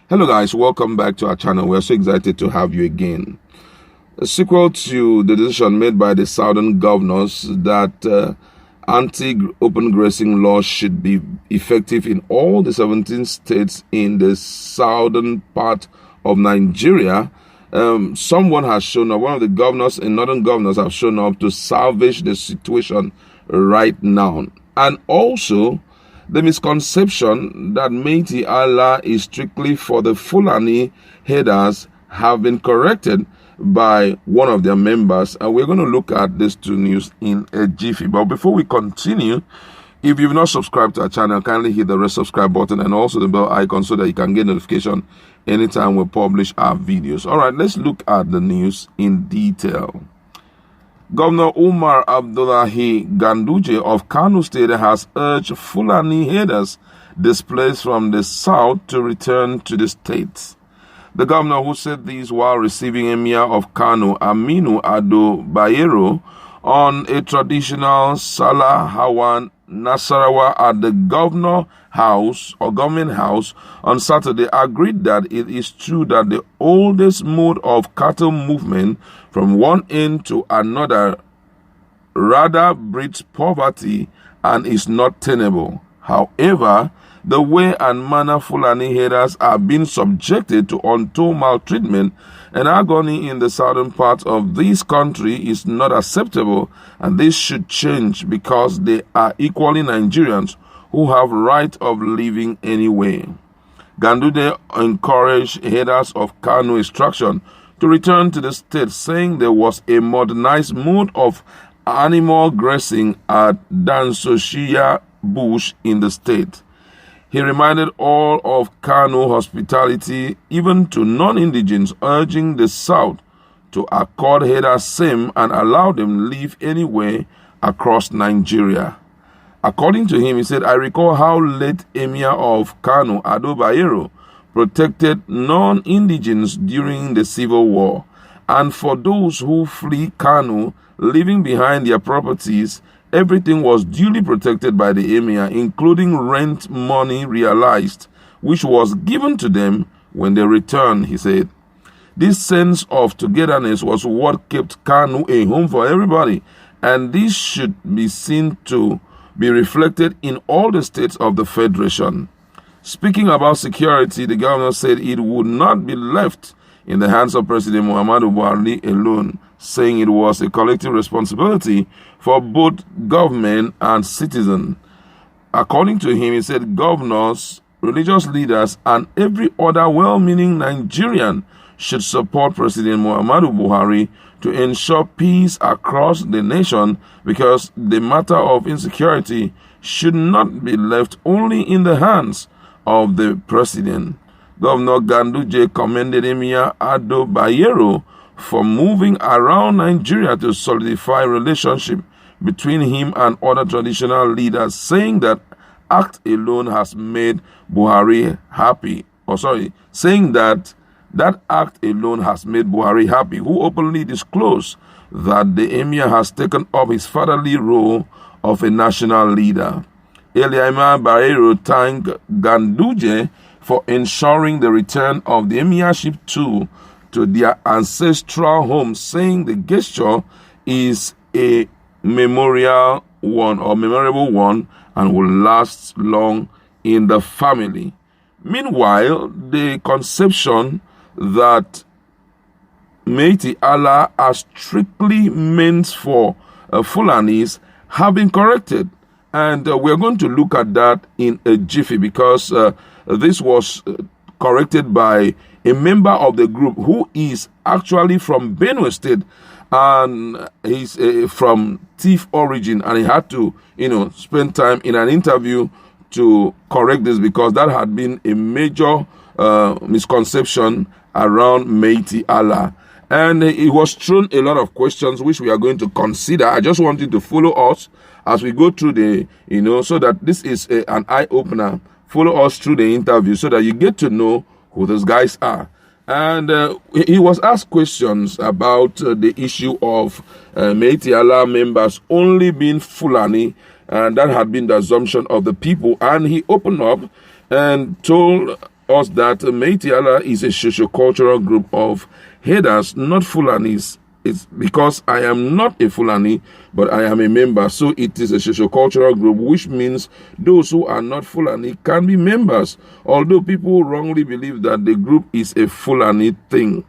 Hello guys, welcome back to our channel. We're so excited to have you again. A sequel to the decision made by the southern governors that anti-open grazing laws should be effective in all the 17 states in the southern part of Nigeria, someone has shown up, one of the governors and northern governors have shown up to salvage the situation right now. And also, the misconception that Miyetti Allah is strictly for the Fulani herders have been corrected by one of their members, and we're going to look at these two news in a jiffy. But before we continue, if you've not subscribed to our channel, kindly hit the red subscribe button and also the bell icon so that you can get notification anytime we publish our videos. All right, let's look at the news in detail. Governor Umar Abdullahi Ganduje of Kano State has urged Fulani herders displaced from the south to return to the state. The governor, who said this while receiving Emir of Kano Aminu Ado Bayero on a traditional Salah Hawan Nasarawa at the government house on Saturday, agreed that it is true that the oldest mode of cattle movement from one end to another rather breeds poverty and is not tenable. However, the way and manner Fulani herders are being subjected to untold maltreatment and agony in the southern part of this country is not acceptable, and this should change because they are equally Nigerians who have right of living anyway. Ganduje encouraged herders of Kano extraction to return to the state, saying there was a modernized mode of animal grazing at Dansoshiya Bush in the state. He reminded all of Kano hospitality, even to non-indigens, urging the South to accord herders same and allow them live anywhere across Nigeria. According to him, he said, I recall how late Emir of Kano, Ado Bayero, protected non-indigens during the Civil War. And for those who flee Kano, leaving behind their properties, everything was duly protected by the Emir, including rent money realized, which was given to them when they returned, he said. This sense of togetherness was what kept Kano a home for everybody, and this should be seen to be reflected in all the states of the Federation. Speaking about security, the governor said it would not be left in the hands of President Muhammadu Buhari alone, saying it was a collective responsibility for both government and citizen. According to him, he said governors, religious leaders, and every other well-meaning Nigerian should support President Muhammadu Buhari to ensure peace across the nation, because the matter of insecurity should not be left only in the hands of the president. Governor Ganduje commended Emir Ado Bayero for moving around Nigeria to solidify relationship between him and other traditional leaders, saying that act alone has made Buhari happy. Saying that act alone has made Buhari happy, who openly disclosed that the Emir has taken up his fatherly role of a national leader. Emir Bayero thanked Ganduje for ensuring the return of the emirship to their ancestral home, saying the gesture is a memorable one and will last long in the family. Meanwhile, the conception that Miyetti Allah are strictly meant for Fulanis have been corrected, and we're going to look at that in a jiffy, because this was corrected by a member of the group who is actually from Benue State, and he's from TIV origin, and he had to, spend time in an interview to correct this, because that had been a major misconception around Miyetti Allah. And it was thrown a lot of questions which we are going to consider. I just want you to follow us as we go through the, so that this is an eye-opener. Follow us through the interview so that you get to know who those guys are. And he was asked questions about the issue of Miyetti Allah members only being Fulani, and that had been the assumption of the people. And he opened up and told us that Miyetti Allah is a socio-cultural group of herders, not Fulanis. It's because I am not a Fulani, but I am a member. So it is a socio-cultural group, which means those who are not Fulani can be members. Although people wrongly believe that the group is a Fulani thing.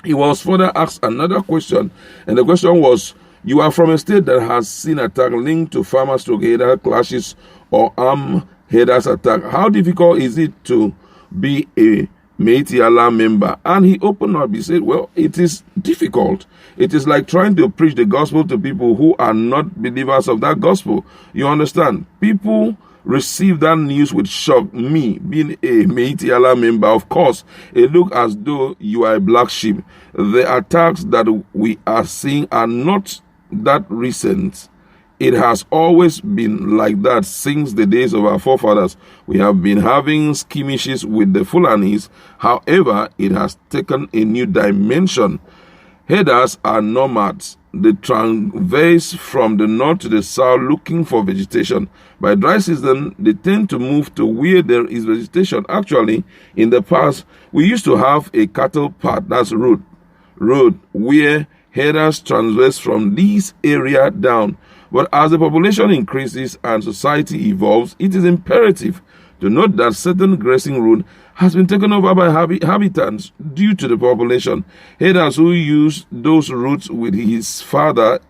He was further asked another question, and the question was, you are from a state that has seen attack linked to farmer-herder clashes or armed herders attack. How difficult is it to be a Miyetti Allah member? And he opened up, he said, well, it is difficult. It is like trying to preach the gospel to people who are not believers of that gospel. You understand? People receive that news with shock. Me, being a Miyetti Allah member, of course, it looks as though you are a black sheep. The attacks that we are seeing are not that recent. It has always been like that since the days of our forefathers. We have been having skirmishes with the Fulanis. However, it has taken a new dimension. Herders are nomads. They traverse from the north to the south looking for vegetation. By dry season, they tend to move to where there is vegetation. Actually, in the past, we used to have a cattle path, that's road where herders traverse from this area down. But as the population increases and society evolves, it is imperative to note that certain grazing route has been taken over by habitants due to the population. Herders who used those routes with his father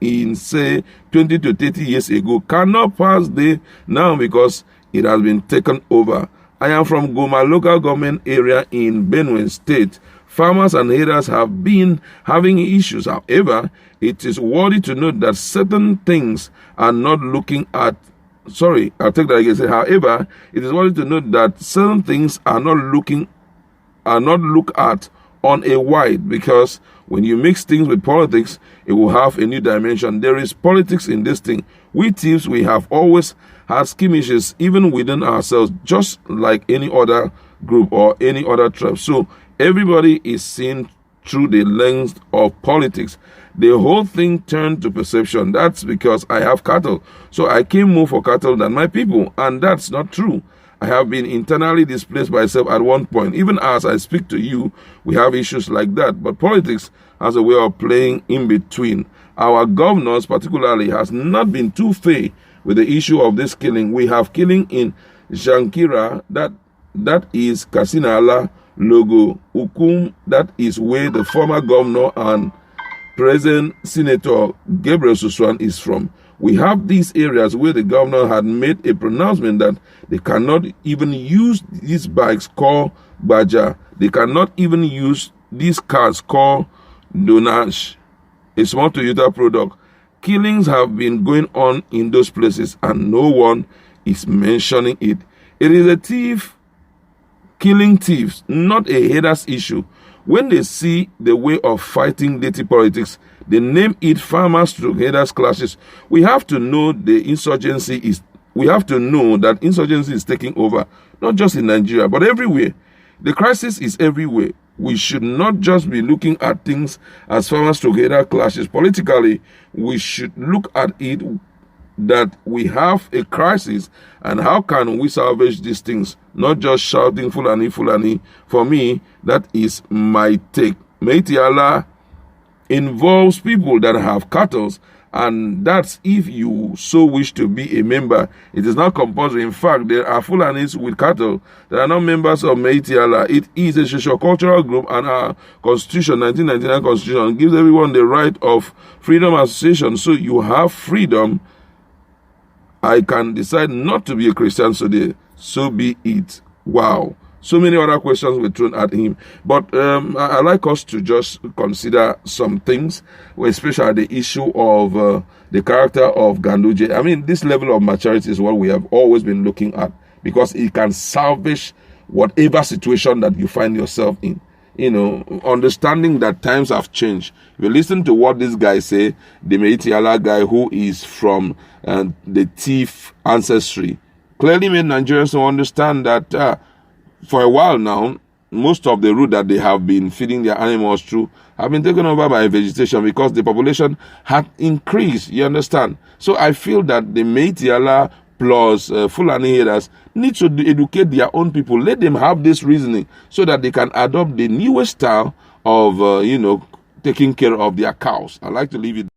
in, say, 20 to 30 years ago cannot pass there now because it has been taken over. I am from Goma local government area in Benue State. Farmers and herders have been having issues. However, it is worthy to note that certain things are not looking at. Sorry, I'll take that again. However, it is worthy to note that certain things are not looked at on a wide, because when you mix things with politics, it will have a new dimension. There is politics in this thing. We thieves, we have always had skirmishes even within ourselves, just like any other group or any other tribe. So everybody is seen through the lens of politics. The whole thing turned to perception. That's because I have cattle. So I came more for cattle than my people. And that's not true. I have been internally displaced myself at one point. Even as I speak to you, we have issues like that. But politics has a way of playing in between. Our governors particularly has not been too fair with the issue of this killing. We have killing in Shankira, that is Kasinala Logo, Ukum, that is where the former governor and present Senator Gabriel Suswan is from. We have these areas where the governor had made a pronouncement that they cannot even use these bikes called Baja. They cannot even use these cars called Donash, a small Toyota product. Killings have been going on in those places and no one is mentioning it. It is a thief killing thieves, not a haters issue. When they see the way of fighting dirty politics, they name it farmers-haters clashes. We have to know the insurgency is. We have to know that insurgency is taking over, not just in Nigeria, but everywhere. The crisis is everywhere. We should not just be looking at things as farmers-haters clashes. Politically, we should look at it that we have a crisis and how can we salvage these things, not just shouting Fulani, Fulani. For me, that is my take. Miyetti Allah involves people that have cattle, and that's if you so wish to be a member. It is not compulsory. In fact, there are Fulanis with cattle that are not members of Miyetti Allah. It is a socio-cultural group, and our constitution, 1999 constitution, gives everyone the right of freedom of association. So you have freedom. I can decide not to be a Christian today. So be it. Wow. So many other questions were thrown at him. But I like us to just consider some things, especially the issue of the character of Ganduje. I mean, this level of maturity is what we have always been looking at, because it can salvage whatever situation that you find yourself in. You know, understanding that times have changed. If you listen to what this guy say, the Miyetti Allah guy who is from the thief ancestry, clearly made Nigerians to understand that for a while now, most of the route that they have been feeding their animals through have been taken over by vegetation because the population had increased, you understand? So I feel that the Miyetti Allah plus Fulani headers need to educate their own people. Let them have this reasoning so that they can adopt the newest style of, taking care of their cows. I like to leave it